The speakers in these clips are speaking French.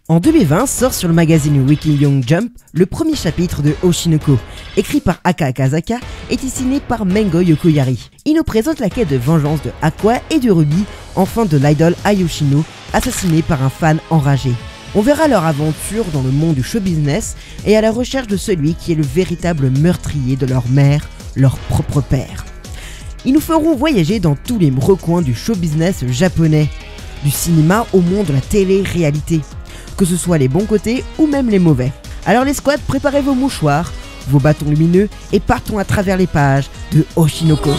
En 2020 sort sur le magazine Weekly Young Jump le premier chapitre de Oshinoko, écrit par Aka Akazaka et dessiné par Mengo Yokoyari. Il nous présente la quête de vengeance de Aqua et de Ruby, enfant de l'idole Ayoshino, assassiné par un fan enragé. On verra leur aventure dans le monde du show business et à la recherche de celui qui est le véritable meurtrier de leur mère, leur propre père. Ils nous feront voyager dans tous les recoins du show business japonais, du cinéma au monde de la télé-réalité, que ce soit les bons côtés ou même les mauvais. Alors les squads, préparez vos mouchoirs, vos bâtons lumineux et partons à travers les pages de Oshinoko.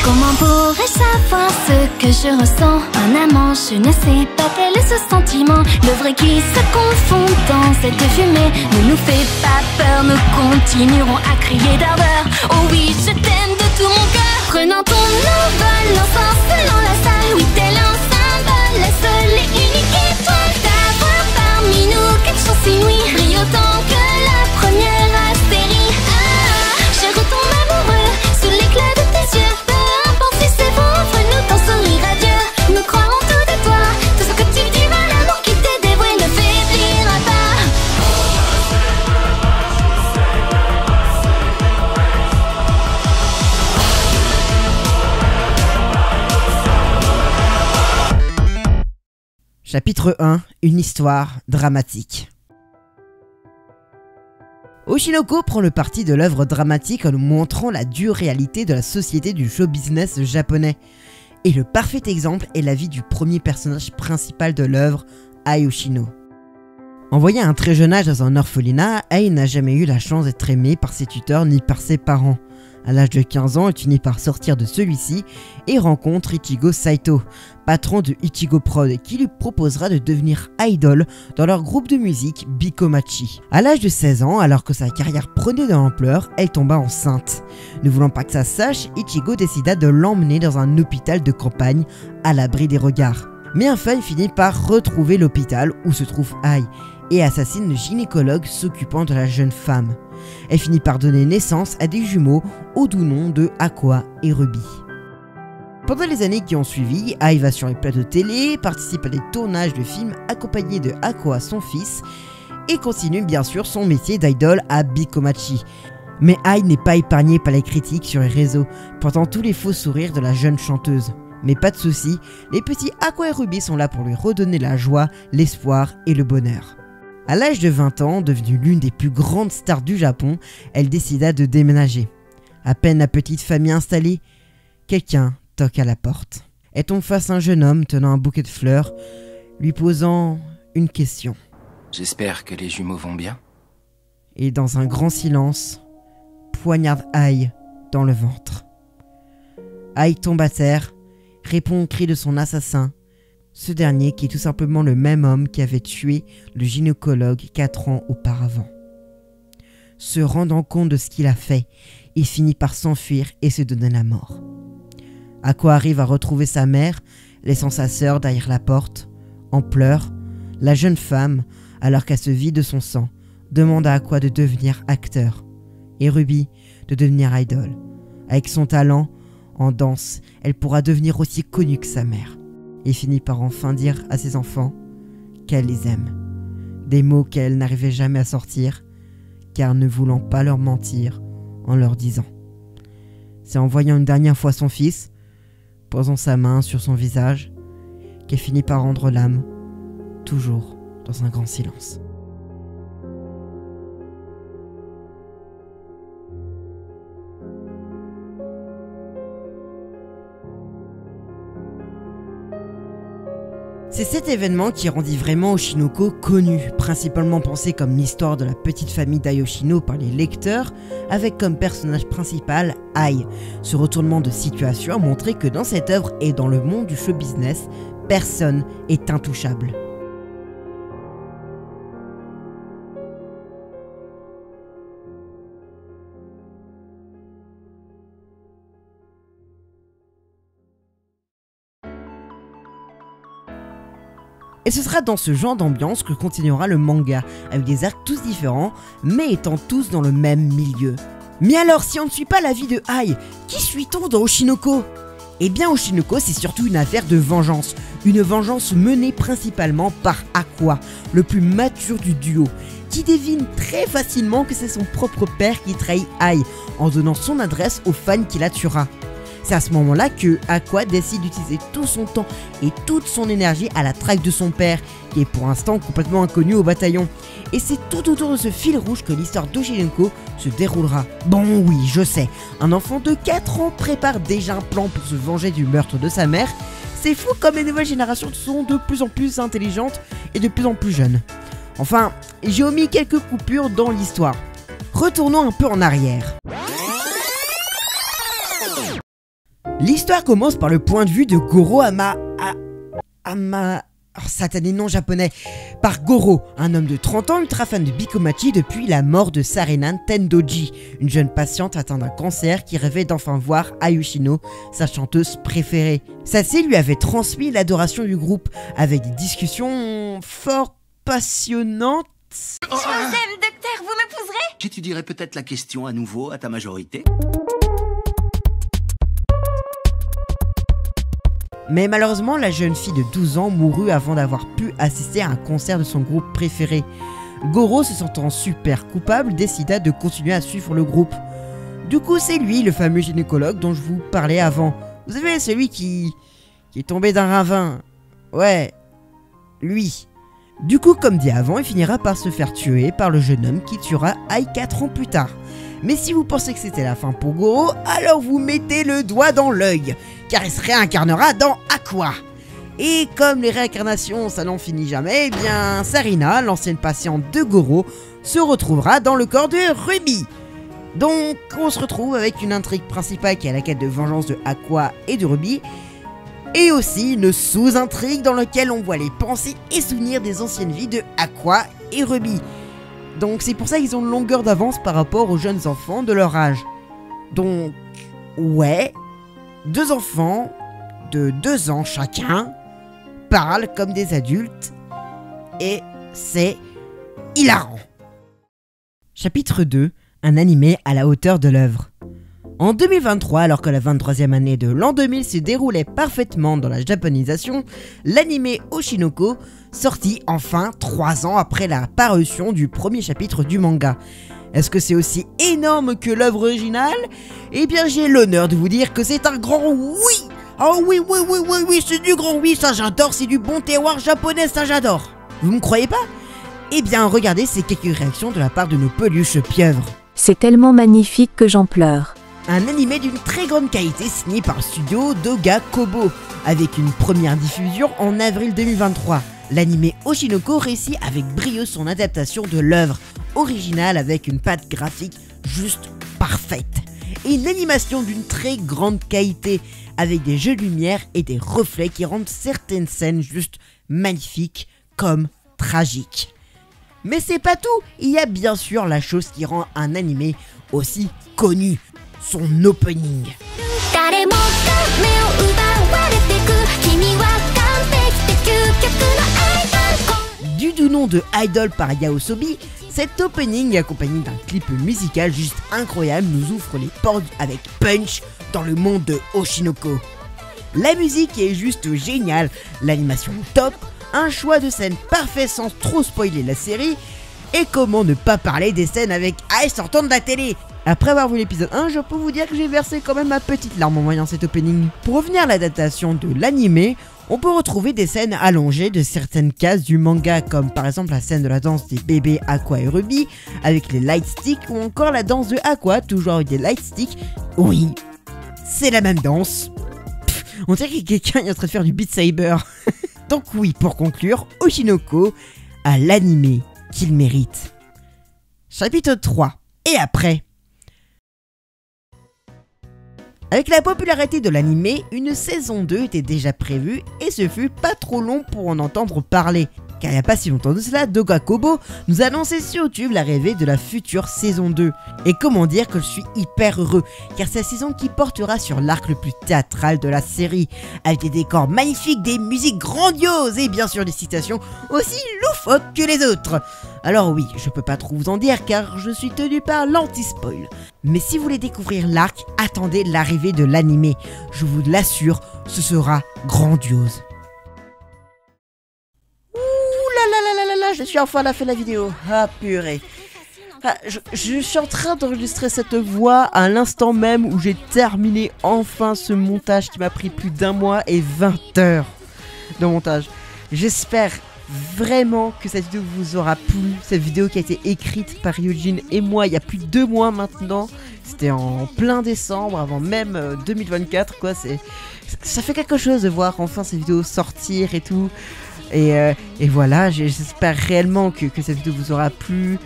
Comment pourrais-je savoir ce que je ressens? Un amant, je ne sais pas quel est ce sentiment. Le vrai qui se confond dans cette fumée ne nous fait pas peur, nous continuerons à crier d'ardeur. Oh oui, je t'aime de tout mon cœur. Prenant ton envol, l'enfance dans la salle. Oui, tel un symbole, la seule et unique étoile. D'avoir parmi nous quelque chose inouï, brille autant que la première astérie. Ah, je retombe amoureux sous l'éclat de tes yeux. Chapitre 1, une histoire dramatique. Oshinoko prend le parti de l'œuvre dramatique en nous montrant la dure réalité de la société du show business japonais. Et le parfait exemple est la vie du premier personnage principal de l'œuvre, Ayoshino. Envoyé à un très jeune âge dans un orphelinat, Ai n'a jamais eu la chance d'être aimé par ses tuteurs ni par ses parents. À l'âge de 15 ans, elle finit par sortir de celui-ci et rencontre Ichigo Saito, patron de Ichigo Prod, qui lui proposera de devenir idol dans leur groupe de musique Bikomachi. À l'âge de 16 ans, alors que sa carrière prenait de l'ampleur, elle tomba enceinte. Ne voulant pas que ça se sache, Ichigo décida de l'emmener dans un hôpital de campagne à l'abri des regards. Mais enfin, il finit par retrouver l'hôpital où se trouve Ai et assassine le gynécologue s'occupant de la jeune femme. Elle finit par donner naissance à des jumeaux au doux nom de Aqua et Ruby. Pendant les années qui ont suivi, Ai va sur les plateaux télé, participe à des tournages de films accompagné de Aqua, son fils, et continue bien sûr son métier d'idol à Bikomachi. Mais Ai n'est pas épargnée par les critiques sur les réseaux, portant tous les faux sourires de la jeune chanteuse. Mais pas de soucis, les petits Aqua et Ruby sont là pour lui redonner la joie, l'espoir et le bonheur. À l'âge de 20 ans, devenue l'une des plus grandes stars du Japon, elle décida de déménager. À peine la petite famille installée, quelqu'un toque à la porte. Elle tombe face à un jeune homme tenant un bouquet de fleurs, lui posant une question. J'espère que les jumeaux vont bien. Et dans un grand silence, poignarde Ai dans le ventre. Ai tombe à terre, répond au cri de son assassin, ce dernier qui est tout simplement le même homme qui avait tué le gynécologue 4 ans auparavant. Se rendant compte de ce qu'il a fait, il finit par s'enfuir et se donner la mort. Aqua arrive à retrouver sa mère, laissant sa sœur derrière la porte. En pleurs, la jeune femme, alors qu'elle se vide de son sang, demande à Aqua de devenir acteur et Ruby de devenir idol. Avec son talent en danse, elle pourra devenir aussi connue que sa mère. Et finit par enfin dire à ses enfants qu'elle les aime. Des mots qu'elle n'arrivait jamais à sortir, car ne voulant pas leur mentir en leur disant. C'est en voyant une dernière fois son fils, posant sa main sur son visage, qu'elle finit par rendre l'âme, toujours dans un grand silence. C'est cet événement qui rendit vraiment Oshinoko connu, principalement pensé comme l'histoire de la petite famille d'Ayoshino par les lecteurs, avec comme personnage principal Ai. Ce retournement de situation a montré que dans cette œuvre et dans le monde du show business, personne est intouchable. Et ce sera dans ce genre d'ambiance que continuera le manga, avec des arcs tous différents, mais étant tous dans le même milieu. Mais alors, si on ne suit pas la vie de Ai, qui suit-on dans Oshinoko? Eh bien Oshinoko, c'est surtout une affaire de vengeance. Une vengeance menée principalement par Aqua, le plus mature du duo, qui devine très facilement que c'est son propre père qui trahit Ai, en donnant son adresse aux fans qui la tuera. C'est à ce moment-là que Aqua décide d'utiliser tout son temps et toute son énergie à la traque de son père, qui est pour l'instant complètement inconnu au bataillon. Et c'est tout autour de ce fil rouge que l'histoire d'Oshinoko se déroulera. Bon oui, je sais, un enfant de 4 ans prépare déjà un plan pour se venger du meurtre de sa mère. C'est fou comme les nouvelles générations sont de plus en plus intelligentes et de plus en plus jeunes. Enfin, j'ai omis quelques coupures dans l'histoire. Retournons un peu en arrière. L'histoire commence par le point de vue de Goro satané nom japonais. Par Goro, un homme de 30 ans ultra fan de Bikomachi depuis la mort de Sarenan Tendoji, une jeune patiente atteinte d'un cancer qui rêvait d'enfin voir Ayushino, sa chanteuse préférée. Sasé lui avait transmis l'adoration du groupe, avec des discussions fort passionnantes. Je vous aime, docteur, vous m'épouserez? J'étudierai peut-être la question à nouveau à ta majorité. Mais malheureusement, la jeune fille de 12 ans mourut avant d'avoir pu assister à un concert de son groupe préféré. Goro, se sentant super coupable, décida de continuer à suivre le groupe. Du coup, c'est lui, le fameux gynécologue dont je vous parlais avant. Vous savez, celui qui est tombé d'un ravin. Ouais, lui. Du coup, comme dit avant, il finira par se faire tuer par le jeune homme qui tuera Ai 4 ans plus tard. Mais si vous pensez que c'était la fin pour Goro, alors vous mettez le doigt dans l'œil, car il se réincarnera dans Aqua. Et comme les réincarnations ça n'en finit jamais, eh bien Sarina, l'ancienne patiente de Goro, se retrouvera dans le corps de Ruby. Donc on se retrouve avec une intrigue principale qui est la quête de vengeance de Aqua et de Ruby, et aussi une sous-intrigue dans laquelle on voit les pensées et souvenirs des anciennes vies de Aqua et Ruby. Donc c'est pour ça qu'ils ont une longueur d'avance par rapport aux jeunes enfants de leur âge. Donc, ouais, 2 enfants de 2 ans chacun parlent comme des adultes et c'est hilarant. Chapitre 2, un animé à la hauteur de l'œuvre. En 2023, alors que la 23e année de l'an 2000 se déroulait parfaitement dans la japonisation, l'animé Oshinoko sortit enfin 3 ans après la parution du premier chapitre du manga. Est-ce que c'est aussi énorme que l'œuvre originale? Eh bien j'ai l'honneur de vous dire que c'est un grand oui. Oh oui, c'est du grand oui, ça j'adore, c'est du bon terroir japonais, ça j'adore. Vous me croyez pas? Eh bien regardez ces quelques réactions de la part de nos peluches pieuvres. C'est tellement magnifique que j'en pleure. Un animé d'une très grande qualité signé par le studio Doga Kobo, avec une première diffusion en avril 2023. L'animé Oshinoko réussit avec brio son adaptation de l'œuvre originale avec une patte graphique juste parfaite. Et une animation d'une très grande qualité, avec des jeux de lumière et des reflets qui rendent certaines scènes juste magnifiques comme tragiques. Mais c'est pas tout, il y a bien sûr la chose qui rend un animé aussi connu, son opening. Du doux nom de Idol par Yaosobi, cet opening accompagné d'un clip musical juste incroyable nous ouvre les portes avec punch dans le monde de Oshinoko. La musique est juste géniale, l'animation top, un choix de scène parfait sans trop spoiler la série, et comment ne pas parler des scènes avec Ai sortant de la télé. Après avoir vu l'épisode 1, je peux vous dire que j'ai versé quand même ma petite larme en voyant cet opening. Pour revenir à l'adaptation de l'animé, on peut retrouver des scènes allongées de certaines cases du manga, comme par exemple la scène de la danse des bébés Aqua et Ruby, avec les light sticks, ou encore la danse de Aqua, toujours avec des light sticks. Oui, c'est la même danse. On dirait que quelqu'un est en train de faire du Beat Saber. Donc oui, pour conclure, Oshinoko a l'animé qu'il mérite. Chapitre 3. Et après? Avec la popularité de l'animé, une saison 2 était déjà prévue et ce fut pas trop long pour en entendre parler. car il n'y a pas si longtemps de cela, Doga Kobo nous a annoncé sur YouTube l'arrivée de la future saison 2. Et comment dire que je suis hyper heureux, car c'est la saison qui portera sur l'arc le plus théâtral de la série, avec des décors magnifiques, des musiques grandioses et bien sûr des citations aussi loufoques que les autres. Alors oui, je peux pas trop vous en dire car je suis tenu par l'anti-spoil. Mais si vous voulez découvrir l'arc, attendez l'arrivée de l'animé. Je vous l'assure, ce sera grandiose. Ouh là là, je suis enfin à la fin de la vidéo. Ah purée. Ah, je suis en train d'enregistrer cette voix à l'instant même où j'ai terminé enfin ce montage qui m'a pris plus d'1 mois et 20 heures de montage. J'espère vraiment que cette vidéo vous aura plu, cette vidéo qui a été écrite par Ryujin et moi il y a plus de 2 mois maintenant, c'était en plein décembre, avant même 2024 quoi, ça fait quelque chose de voir enfin cette vidéo sortir et tout, et voilà, j'espère réellement que cette vidéo vous aura plu,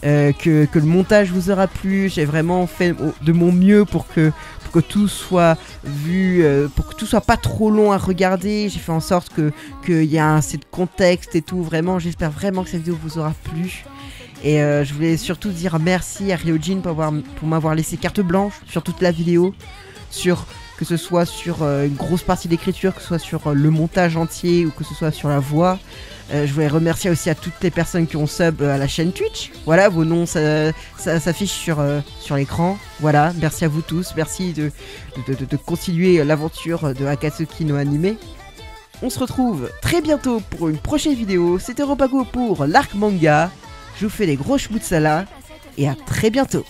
que le montage vous aura plu. J'ai vraiment fait de mon mieux pour que tout soit vu, pour que tout soit pas trop long à regarder. J'ai fait en sorte qu'il y a assez de contexte et tout. Vraiment, j'espère vraiment que cette vidéo vous aura plu. Et je voulais surtout dire merci à Ryujin pour m'avoir laissé carte blanche sur toute la vidéo, que ce soit sur une grosse partie d'écriture, que ce soit sur le montage entier ou que ce soit sur la voix. Je voulais remercier aussi à toutes les personnes qui ont sub à la chaîne Twitch. Voilà, vos noms ça s'affiche sur l'écran. Voilà, merci à vous tous. Merci de continuer l'aventure de Akatsuki no Anime. On se retrouve très bientôt pour une prochaine vidéo. C'était Ropago pour l'arc manga. Je vous fais des gros shmutsala et à très bientôt.